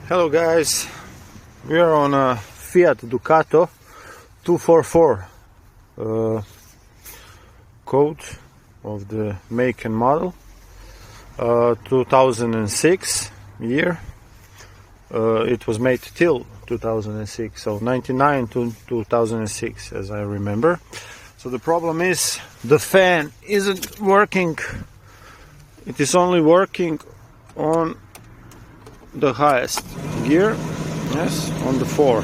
Hello guys, we are on a Fiat Ducato 244 code of the make and model, 2006 year. It was made till 2006, so 99 to 2006 as I remember. So the problem is the fan isn't working. It is only working on the highest gear, yes, on the 4.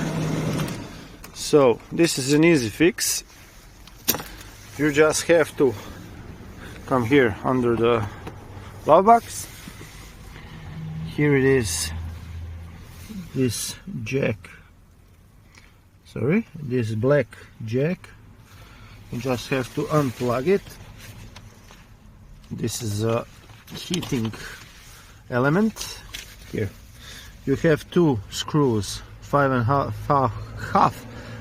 So this is an easy fix. You just have to come here under the glove box. Here it is, this jack, this black jack. You just have to unplug it. This is a heating element. Here you have two screws, 5.5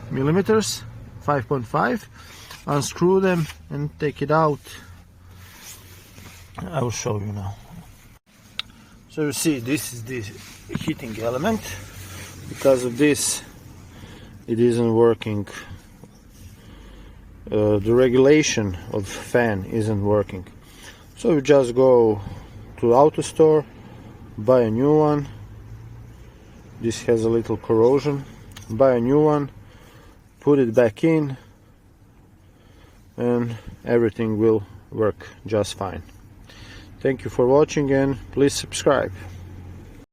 millimeters, 5.5. Unscrew them and take it out. I will show you now. So you see, this is the heating element. Because of this, it isn't working. The regulation of fan isn't working. So you just go to the auto store, buy a new one. This has a little corrosion. Buy a new one, put it back in, and everything will work just fine. Thank you for watching, and please subscribe.